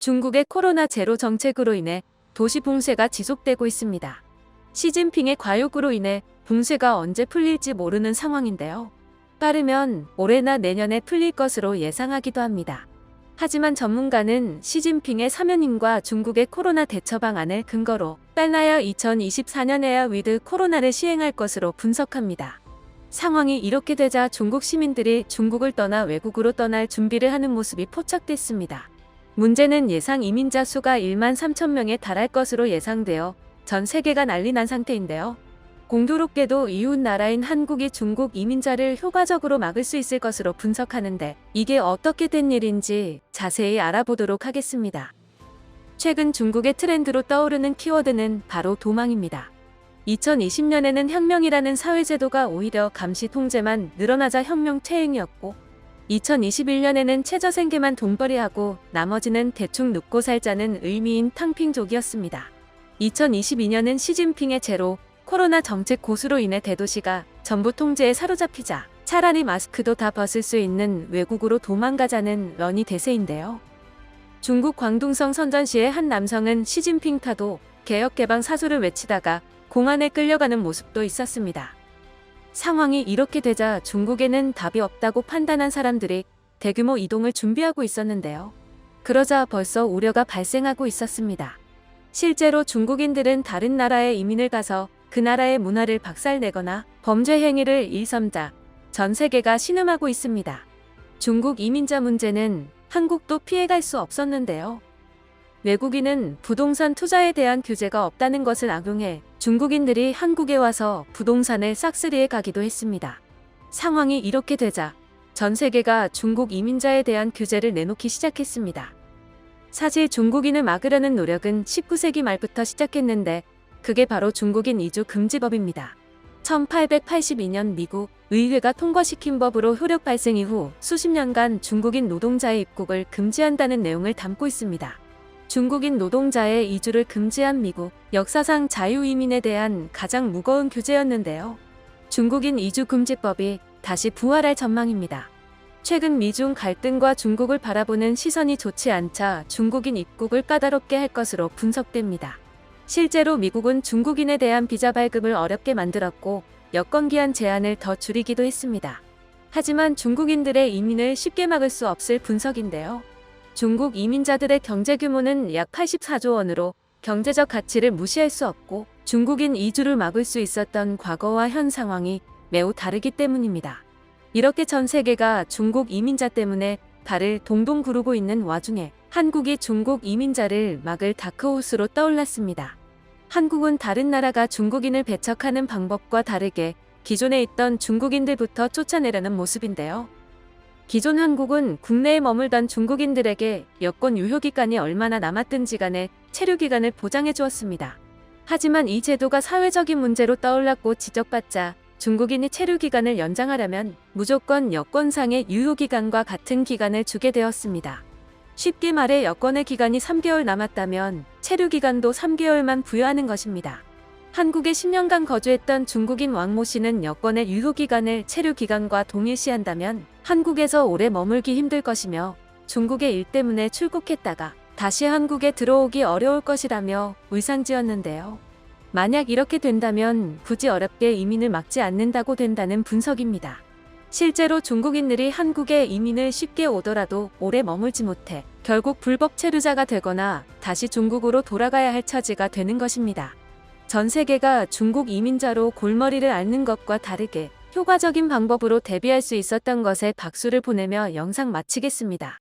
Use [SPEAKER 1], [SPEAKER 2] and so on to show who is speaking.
[SPEAKER 1] 중국의 코로나 제로 정책으로 인해 도시 봉쇄가 지속되고 있습니다. 시진핑의 과욕으로 인해 봉쇄가 언제 풀릴지 모르는 상황인데요. 빠르면 올해나 내년에 풀릴 것으로 예상하기도 합니다. 하지만 전문가는 시진핑의 사면임과 중국의 코로나 대처 방안을 근거로 빨라야 2024년에야 위드 코로나를 시행할 것으로 분석합니다. 상황이 이렇게 되자 중국 시민들이 중국을 떠나 외국으로 떠날 준비를 하는 모습이 포착됐습니다. 문제는 예상 이민자 수가 1만 3천 명에 달할 것으로 예상되어 전 세계가 난리 난 상태인데요. 공교롭게도 이웃 나라인 한국이 중국 이민자를 효과적으로 막을 수 있을 것으로 분석하는데 이게 어떻게 된 일인지 자세히 알아보도록 하겠습니다. 최근 중국의 트렌드로 떠오르는 키워드는 바로 도망입니다. 2020년에는 혁명이라는 사회제도가 오히려 감시 통제만 늘어나자 혁명 퇴행이었고 2021년에는 최저생계만 돈벌이하고 나머지는 대충 눕고 살자는 의미인 탕핑족이었습니다. 2022년은 시진핑의 제로 코로나 정책 고수로 인해 대도시가 정부 통제에 사로잡히자 차라리 마스크도 다 벗을 수 있는 외국으로 도망가자는 런이 대세인데요. 중국 광둥성 선전시의 한 남성은 시진핑 타도 개혁 개방 사수를 외치다가 공안에 끌려가는 모습도 있었습니다. 상황이 이렇게 되자 중국에는 답이 없다고 판단한 사람들이 대규모 이동을 준비하고 있었는데요. 그러자 벌써 우려가 발생하고 있었습니다. 실제로 중국인들은 다른 나라에 이민을 가서 그 나라의 문화를 박살내거나 범죄 행위를 일삼자 전 세계가 신음하고 있습니다. 중국 이민자 문제는 한국도 피해갈 수 없었는데요. 외국인은 부동산 투자에 대한 규제가 없다는 것을 악용해 중국인들이 한국에 와서 부동산을 싹쓸이해 가기도 했습니다. 상황이 이렇게 되자 전 세계가 중국 이민자에 대한 규제를 내놓기 시작했습니다. 사실 중국인을 막으려는 노력은 19세기 말부터 시작했는데 그게 바로 중국인 이주 금지법입니다. 1882년 미국 의회가 통과시킨 법으로 효력 발생 이후 수십 년간 중국인 노동자의 입국을 금지한다는 내용을 담고 있습니다. 중국인 노동자의 이주를 금지한 미국, 역사상 자유이민에 대한 가장 무거운 규제였는데요. 중국인 이주금지법이 다시 부활할 전망입니다. 최근 미중 갈등과 중국을 바라보는 시선이 좋지 않자 중국인 입국을 까다롭게 할 것으로 분석됩니다. 실제로 미국은 중국인에 대한 비자 발급을 어렵게 만들었고 여권기한 제한을 더 줄이기도 했습니다. 하지만 중국인들의 이민을 쉽게 막을 수 없을 분석인데요. 중국 이민자들의 경제 규모는 약 84조 원으로 경제적 가치를 무시할 수 없고 중국인 이주를 막을 수 있었던 과거와 현 상황이 매우 다르기 때문입니다. 이렇게 전 세계가 중국 이민자 때문에 발을 동동 구르고 있는 와중에 한국이 중국 이민자를 막을 다크호스로 떠올랐습니다. 한국은 다른 나라가 중국인을 배척하는 방법과 다르게 기존에 있던 중국인들부터 쫓아내려는 모습인데요. 기존 한국은 국내에 머물던 중국인들에게 여권 유효기간이 얼마나 남았든지 간에 체류기간을 보장해 주었습니다. 하지만 이 제도가 사회적인 문제로 떠올랐고 지적받자 중국인이 체류기간을 연장하려면 무조건 여권상의 유효기간과 같은 기간을 주게 되었습니다. 쉽게 말해 여권의 기간이 3개월 남았다면 체류기간도 3개월만 부여하는 것입니다. 한국에 10년간 거주했던 중국인 왕모 씨는 여권의 유효기간을 체류기간과 동일시한다면 한국에서 오래 머물기 힘들 것이며 중국의 일 때문에 출국했다가 다시 한국에 들어오기 어려울 것이라며 울상지었는데요. 만약 이렇게 된다면 굳이 어렵게 이민을 막지 않는다고 된다는 분석입니다. 실제로 중국인들이 한국에 이민을 쉽게 오더라도 오래 머물지 못해 결국 불법 체류자가 되거나 다시 중국으로 돌아가야 할 처지가 되는 것입니다. 전 세계가 중국 이민자로 골머리를 앓는 것과 다르게 효과적인 방법으로 대비할 수 있었던 것에 박수를 보내며 영상 마치겠습니다.